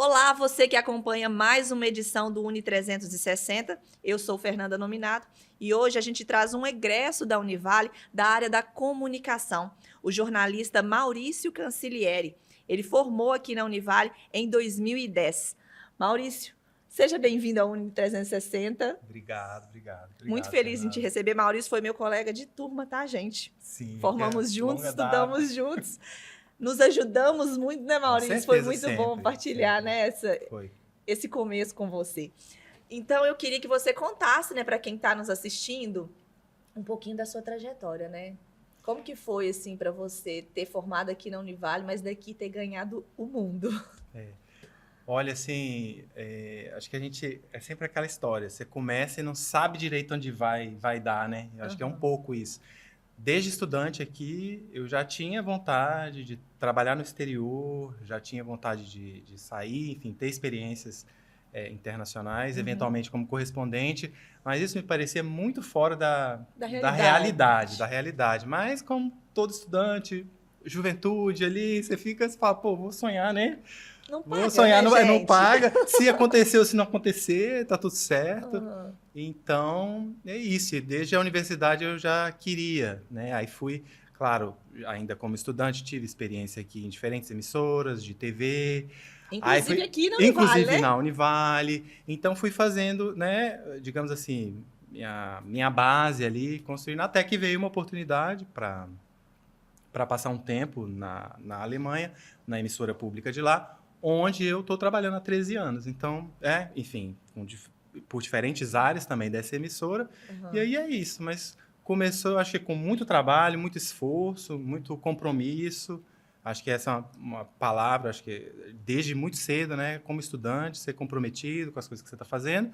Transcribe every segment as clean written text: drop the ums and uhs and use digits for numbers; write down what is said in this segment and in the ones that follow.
Olá, você que acompanha mais uma edição do Uni 360. Eu sou Fernanda Nominato e hoje a gente traz um egresso da Univale da área da comunicação, o jornalista Maurício Cancilieri. Ele formou aqui na Univale em 2010. Maurício, seja bem-vindo ao Uni 360. Obrigado. Muito Obrigado, feliz em te Fernanda. receber. Maurício foi meu colega de turma, tá, gente? Sim, que é Formamos juntos, longa data. estudamos juntos. Nos ajudamos muito, né, Com Maurício? Foi certeza, muito bom sempre, partilhar, sempre. né, Foi. esse começo com você. Então, eu queria que você contasse, né, para quem está nos assistindo, um pouquinho da sua trajetória, né? Como que foi, assim, para você ter formado aqui na Univale, mas daqui ter ganhado o mundo? Olha, assim, acho que a gente... É sempre aquela história. Você começa e não sabe direito onde vai dar, né? Eu acho que é um pouco isso. Desde estudante aqui, eu já tinha vontade de trabalhar no exterior, já tinha vontade de sair, enfim, ter experiências internacionais, eventualmente como correspondente, mas isso me parecia muito fora Da da realidade. Mas como todo estudante, juventude ali, você fala, pô, vou sonhar, né? Não Vou paga, sonhar, né, não gente? paga. Se acontecer ou se não acontecer, tá tudo certo. Aham. Então, é isso. Desde a universidade eu já queria, né? Aí fui, claro, ainda como estudante, tive experiência aqui em diferentes emissoras de TV. Aí Inclusive fui, aqui na Univale, inclusive né? na Univale. Então fui fazendo, né, digamos assim, minha base ali, construindo, até que veio uma oportunidade para passar um tempo na Alemanha, na emissora pública de lá, onde eu estou trabalhando há 13 anos. Então, enfim, por diferentes áreas também dessa emissora. E Aham. aí é isso, mas começou, acho que com muito trabalho, muito esforço, muito compromisso. Acho que essa é uma palavra, acho que desde muito cedo, né, como estudante, ser comprometido com as coisas que você está fazendo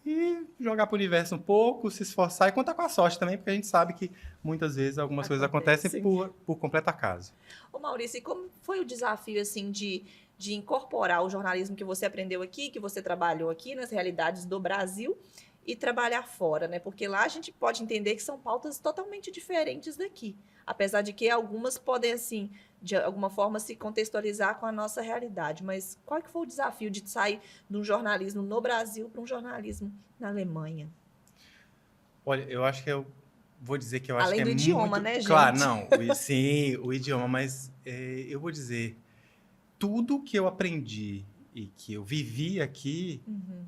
e jogar para o universo um pouco, se esforçar e contar com a sorte também, porque a gente sabe que muitas vezes algumas coisas acontecem Acontece. por completo acaso. Ô, Maurício, e como foi o desafio, assim, de incorporar o jornalismo que você aprendeu aqui, que você trabalhou aqui nas realidades do Brasil e trabalhar fora, né? Porque lá a gente pode entender que são pautas totalmente diferentes daqui. Apesar de que algumas podem, assim, de alguma forma se contextualizar com a nossa realidade. Mas qual que foi o desafio de sair de um jornalismo no Brasil para um jornalismo na Alemanha? Olha, eu acho que eu vou dizer que eu acho que Além é do idioma, muito. né, Claro, gente? não, sim, o idioma, mas eu vou dizer, tudo que eu aprendi e que eu vivi aqui Uhum.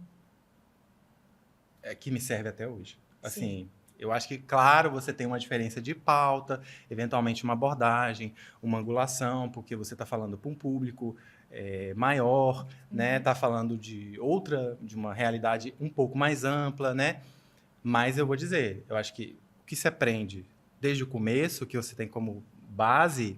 é que me serve até hoje. Sim. Assim, eu acho que, claro, você tem uma diferença de pauta, eventualmente uma abordagem, uma angulação, porque você está falando para um público maior, né? Está falando de uma realidade um pouco mais ampla, né? Mas eu vou dizer, eu acho que o que se aprende desde o começo, que você tem como base,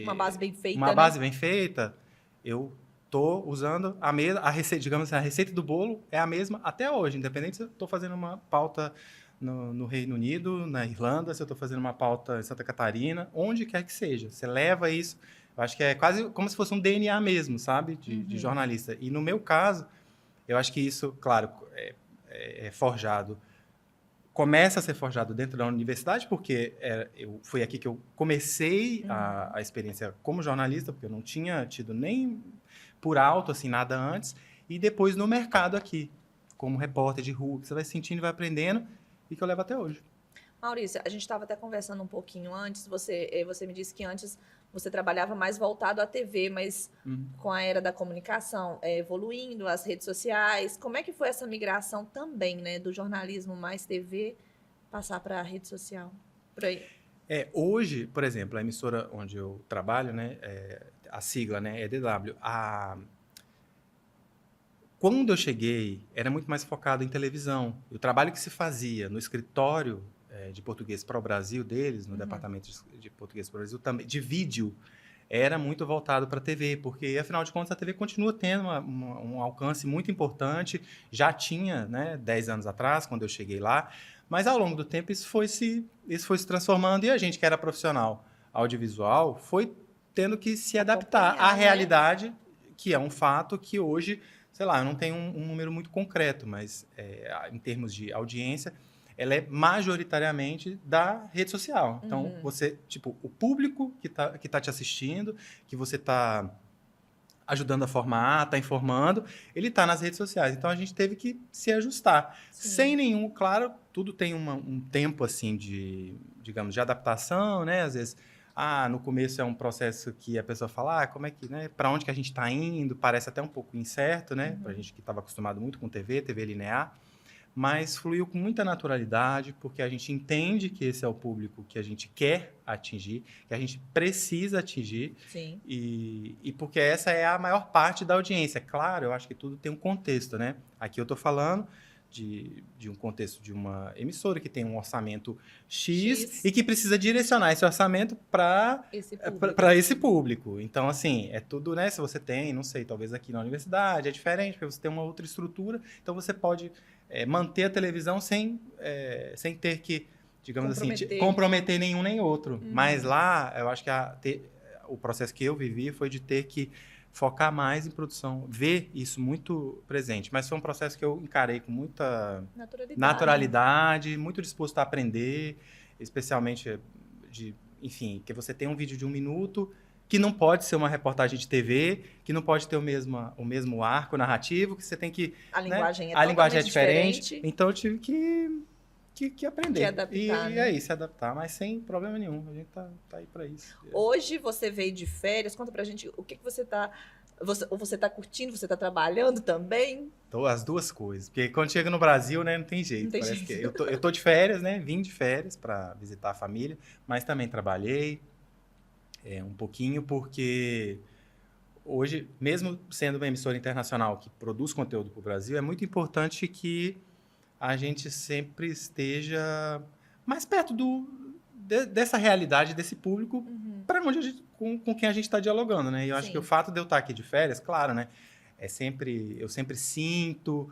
Uma base bem uma feita, né? base bem feita, eu tô usando a receita, digamos assim, a receita do bolo é a mesma até hoje, independente se eu estou fazendo uma pauta no Reino Unido, na Irlanda, se eu estou fazendo uma pauta em Santa Catarina, onde quer que seja. Você leva isso, eu acho que é quase como se fosse um DNA mesmo, sabe, de Uhum. jornalista. E no meu caso, eu acho que isso, claro, é forjado, começa a ser forjado dentro da universidade, porque foi aqui que eu comecei a experiência como jornalista, porque eu não tinha tido nem por alto assim nada antes, e depois no mercado aqui, como repórter de rua, que você vai sentindo e vai aprendendo, e que eu levo até hoje. Maurício, a gente estava até conversando um pouquinho antes. Você me disse que antes você trabalhava mais voltado à TV, mas com a era da comunicação evoluindo, as redes sociais, como é que foi essa migração também, né, do jornalismo mais TV passar para a rede social? Por aí. Hoje, por exemplo, a emissora onde eu trabalho, né, a sigla, né, é DW. Quando eu cheguei, era muito mais focado em televisão. O trabalho que se fazia no escritório de português para o Brasil deles, no departamento de português para o Brasil, também, de vídeo, era muito voltado para a TV, porque, afinal de contas, a TV continua tendo um alcance muito importante. Já tinha, né, 10 anos atrás, quando eu cheguei lá, mas, ao longo do tempo, isso foi se transformando e a gente, que era profissional audiovisual, foi tendo que se adaptar à Acompanhar, né? realidade, que é um fato que hoje, sei lá, eu não tenho um número muito concreto, mas em termos de audiência, ela é majoritariamente da rede social. Então, você, tipo, o público que tá te assistindo, que você está ajudando a formar, está informando, ele está nas redes sociais. Então, a gente teve que se ajustar. Sim. Sem nenhum, claro, tudo tem um tempo, assim, digamos, de adaptação, né? Às vezes, no começo é um processo que a pessoa fala, como é que, né? Para onde que a gente está indo? Parece até um pouco incerto, né? Para a gente que estava acostumado muito com TV linear. Mas fluiu com muita naturalidade, porque a gente entende que esse é o público que a gente quer atingir, que a gente precisa atingir, Sim. e porque essa é a maior parte da audiência. Claro, eu acho que tudo tem um contexto, né? Aqui eu estou falando de um contexto de uma emissora que tem um orçamento X e que precisa direcionar esse orçamento para esse público. Então, assim, é tudo, né? Se você tem, não sei, talvez aqui na universidade é diferente, porque você tem uma outra estrutura, então você pode manter a televisão sem ter que, digamos assim, comprometer nenhum nem outro. Mas lá, eu acho que o processo que eu vivi foi de ter que focar mais em produção, ver isso muito presente. Mas foi um processo que eu encarei com muita naturalidade, muito disposto a aprender, especialmente enfim, que você tem um vídeo de 1 minuto que não pode ser uma reportagem de TV, que não pode ter o mesmo arco narrativo, que você tem que... A linguagem a linguagem é diferente. Então, eu tive que aprender. Que adaptar, e aí, se adaptar, mas sem problema nenhum. A gente tá aí para isso. Hoje, você veio de férias. Conta pra gente o que você tá... Você tá curtindo? Você tá trabalhando também? As duas coisas. Porque quando chega no Brasil, né, não tem jeito. Não tem jeito. Que eu tô de férias, né? Vim de férias para visitar a família, mas também trabalhei um pouquinho, porque hoje, mesmo sendo uma emissora internacional que produz conteúdo para o Brasil, é muito importante que a gente sempre esteja mais perto dessa realidade, desse público, para onde com quem a gente está dialogando, né? E eu acho que o fato de eu estar aqui de férias, claro, né? Eu sempre sinto,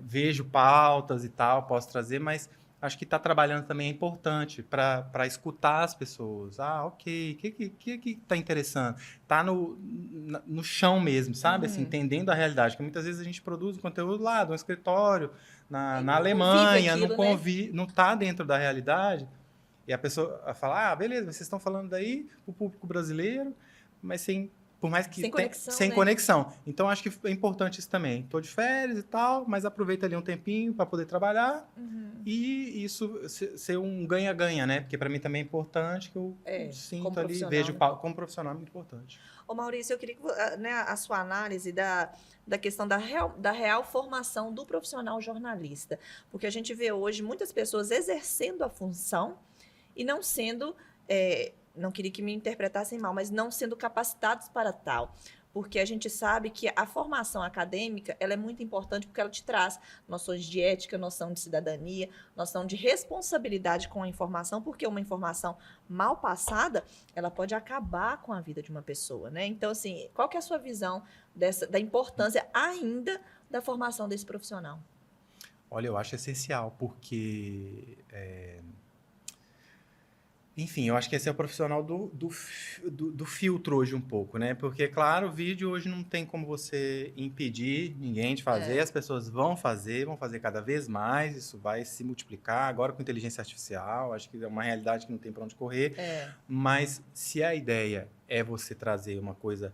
vejo pautas e tal, posso trazer, mas acho que estar trabalhando também é importante para escutar as pessoas. Ok, o que está interessando? Tá no chão mesmo, sabe? Assim, entendendo a realidade. Porque muitas vezes a gente produz um conteúdo lá, de um escritório, na Alemanha, não está dentro da realidade. E a pessoa fala, beleza, vocês estão falando daí o público brasileiro, mas por mais que sem conexão. Então, acho que é importante isso também. Estou de férias e tal, mas aproveita ali um tempinho para poder trabalhar e isso ser um ganha-ganha, né? Porque para mim também é importante que eu sinto ali, vejo como profissional, é muito importante. Ô Maurício, eu queria que a sua análise da questão da real formação do profissional jornalista. Porque a gente vê hoje muitas pessoas exercendo a função e não sendo... não queria que me interpretassem mal, mas não sendo capacitados para tal. Porque a gente sabe que a formação acadêmica ela é muito importante porque ela te traz noções de ética, noção de cidadania, noção de responsabilidade com a informação, porque uma informação mal passada, ela pode acabar com a vida de uma pessoa, né? Então, assim, qual que é a sua visão da importância ainda da formação desse profissional? Olha, eu acho essencial, porque... Enfim, eu acho que esse é o profissional do filtro hoje um pouco, né? Porque, claro, o vídeo hoje não tem como você impedir ninguém de fazer, as pessoas vão fazer cada vez mais, isso vai se multiplicar, agora com inteligência artificial, acho que é uma realidade que não tem para onde correr, mas se a ideia é você trazer uma coisa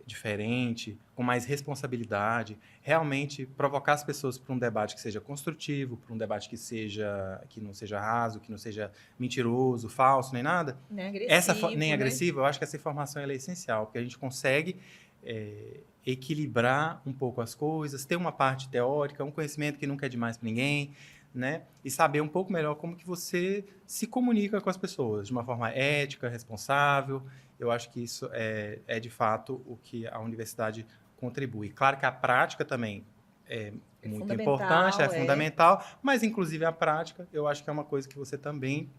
diferente, com mais responsabilidade, realmente provocar as pessoas para um debate que seja construtivo, para um debate que não seja raso, que não seja mentiroso, falso, nem nada. Nem agressivo, eu acho que essa informação ela é essencial, porque a gente consegue equilibrar um pouco as coisas, ter uma parte teórica, um conhecimento que nunca é demais para ninguém, né? E saber um pouco melhor como que você se comunica com as pessoas, de uma forma ética, responsável. Eu acho que isso é de fato o que a universidade contribui. Claro que a prática também é muito importante, é fundamental, mas inclusive a prática eu acho que é uma coisa que você também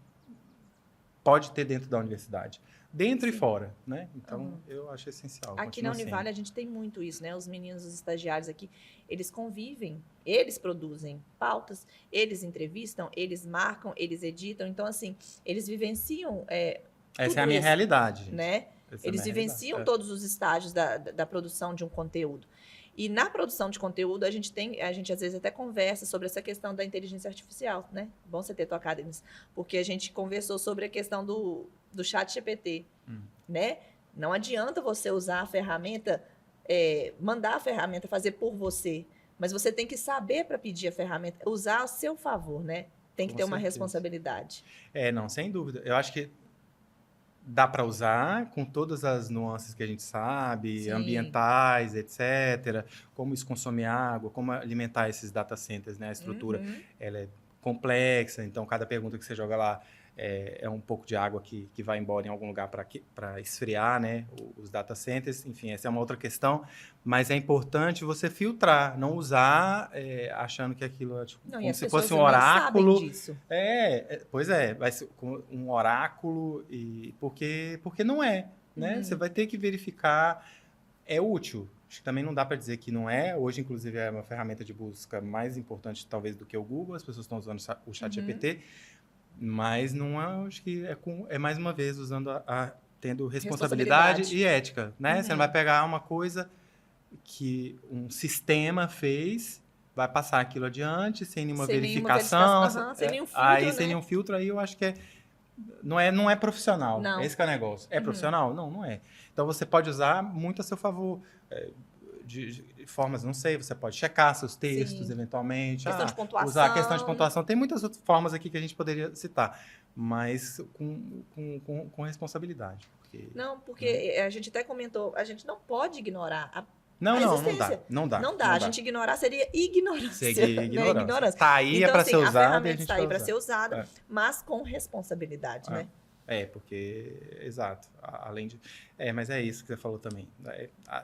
pode ter dentro da universidade. Dentro e fora, né? Então, eu acho essencial. Aqui na Univale, a gente tem muito isso, né? Os meninos, os estagiários aqui, eles convivem, eles produzem pautas, eles entrevistam, eles marcam, eles editam. Então, assim, eles vivenciam... essa é a minha realidade. Né? Eles vivenciam todos os estágios da produção de um conteúdo. E na produção de conteúdo, a gente às vezes até conversa sobre essa questão da inteligência artificial, né? Bom você ter tocado nisso. Porque a gente conversou sobre a questão do chat GPT, né? Não adianta você usar a ferramenta mandar a ferramenta fazer por você, mas você tem que saber para pedir a ferramenta, usar a seu favor, né? Tem que Com ter uma certeza. responsabilidade. Não, sem dúvida. Eu acho que dá para usar com todas as nuances que a gente sabe, Sim. ambientais, etc. Como isso consome água, como alimentar esses data centers, né? A estrutura, ela é complexa, então cada pergunta que você joga lá é um pouco de água que vai embora em algum lugar para esfriar, né? Os data centers. Enfim, essa é uma outra questão, mas é importante você filtrar, não usar achando que aquilo é tipo, Não, e como as se pessoas fosse um nem oráculo. sabem disso. Pois é, vai ser um oráculo, porque não é, né? Você vai ter que verificar, é útil. Acho que também não dá para dizer que não é. Hoje, inclusive, é uma ferramenta de busca mais importante, talvez, do que o Google. As pessoas estão usando o ChatGPT, mas não é, acho que é mais uma vez usando tendo responsabilidade e ética, né? Você não vai pegar uma coisa que um sistema fez, vai passar aquilo adiante sem nenhuma verificação. Sem nenhum filtro, aí né? sem nenhum filtro, aí eu acho que não é profissional. Não. Esse que é o negócio. É profissional? Não, não é. Então você pode usar muito a seu favor. De formas, não sei, você pode checar seus textos, eventualmente. Questão de pontuação. Usar a questão de pontuação. Tem muitas outras formas aqui que a gente poderia citar, mas com responsabilidade. Porque a gente até comentou, a gente não pode ignorar a Não dá. Não dá. A gente ignorar seria ignorância. Seria ignorância. Né? Ignorância. Tá aí então, para ser usada. A ferramenta está aí para ser usada, mas com responsabilidade, né? Porque, exato, além de... mas é isso que você falou também.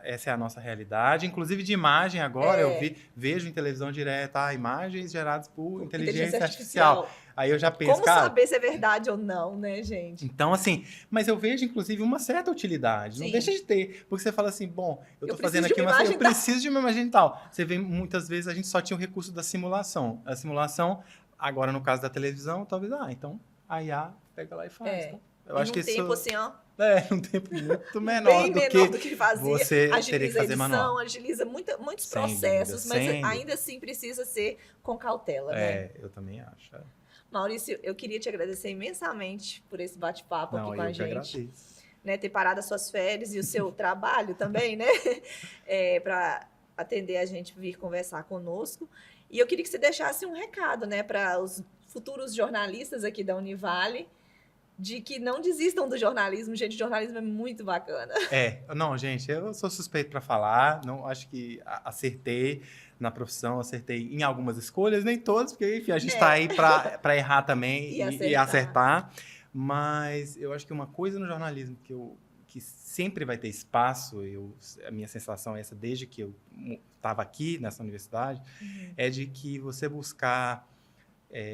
Essa é a nossa realidade. Inclusive de imagem agora, eu vejo em televisão direta imagens geradas por inteligência artificial. Aí eu já penso, como saber se é verdade ou não, né, gente? Então, assim, mas eu vejo, inclusive, uma certa utilidade. Sim. Não deixa de ter. Porque você fala assim, bom, eu tô fazendo aqui eu preciso de uma imagem tal. Você vê, muitas vezes, a gente só tinha o recurso da simulação. A simulação, agora no caso da televisão, talvez, então a IA pega lá e faz. Então, eu acho que tempo assim, ó. Um tempo muito menor, do que fazia. Você agiliza teria que fazer edição, manual. Agiliza muitos Sem processos, dúvida, mas ainda assim precisa ser com cautela, né? Eu também acho. Maurício, eu queria te agradecer imensamente por esse bate-papo aqui com a gente. Agradeço. Né, ter parado as suas férias e o seu trabalho também, né? Para atender a gente vir conversar conosco. E eu queria que você deixasse um recado, né, para os futuros jornalistas aqui da Univale, de que não desistam do jornalismo. Gente, o jornalismo é muito bacana. Não, gente, eu sou suspeito para falar, não acho que acertei na profissão, acertei em algumas escolhas, nem todas, porque, enfim, a gente está aí para errar também e acertar. Mas eu acho que uma coisa no jornalismo que sempre vai ter espaço, a minha sensação é essa desde que eu estava aqui nessa universidade, é de que você buscar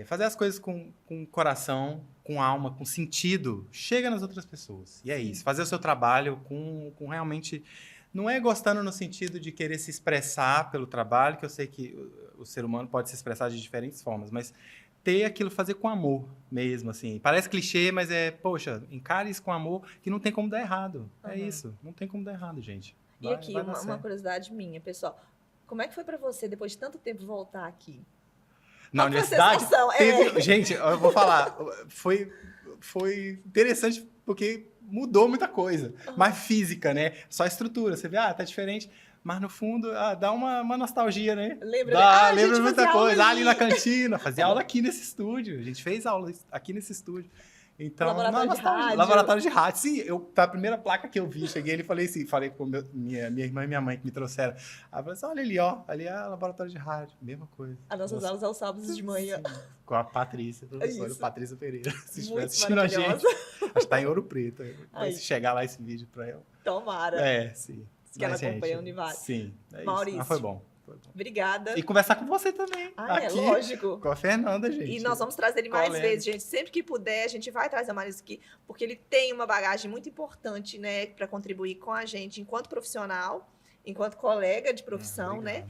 fazer as coisas com coração, com alma, com sentido, chega nas outras pessoas. E é isso, fazer o seu trabalho com realmente... Não é gostando no sentido de querer se expressar pelo trabalho, que eu sei que o ser humano pode se expressar de diferentes formas, mas ter aquilo, fazer com amor mesmo, assim. Parece clichê, mas poxa, encare isso com amor, que não tem como dar errado. É isso, não tem como dar errado, gente. E aqui, uma curiosidade minha, pessoal. Como é que foi para você, depois de tanto tempo, voltar aqui? Na universidade? Gente, eu vou falar, foi interessante porque mudou muita coisa. Mais física, né? Só a estrutura. Você vê, tá diferente. Mas, no fundo, dá uma nostalgia, né? Lembra muita coisa. Ali na cantina. Fazia aula aqui nesse estúdio. A gente fez aula aqui nesse estúdio. Então, laboratório de rádio. Sim, foi a primeira placa que eu vi. Cheguei ali e falei com minha irmã e minha mãe que me trouxeram. Aí eu falei assim, olha ali, ó. Ali é o laboratório de rádio. Mesma coisa. As nossas aulas aos sábados de manhã. Sim, com a Patrícia, professora Patrícia Pereira. Se estiver assistindo a gente, acho que tá em Ouro Preto. Vai chegar lá esse vídeo pra ela. Tomara. Sim. Que ela acompanha a Univale. Sim, Maurício. Foi bom. Obrigada. E conversar com você também. Aqui, lógico. Com a Fernanda, gente. E nós vamos trazer ele mais vezes, gente. Sempre que puder, a gente vai trazer o Maurício aqui, porque ele tem uma bagagem muito importante, né, para contribuir com a gente enquanto profissional, enquanto colega de profissão, né?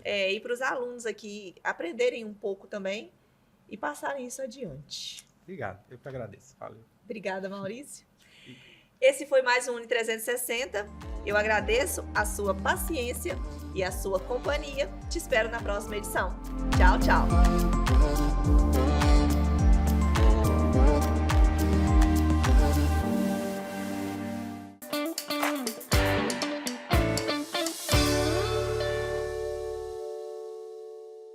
E para os alunos aqui aprenderem um pouco também e passarem isso adiante. Obrigado, eu que agradeço. Valeu. Obrigada, Maurício. Esse foi mais um Uni 360. Eu agradeço a sua paciência e a sua companhia. Te espero na próxima edição. Tchau, tchau.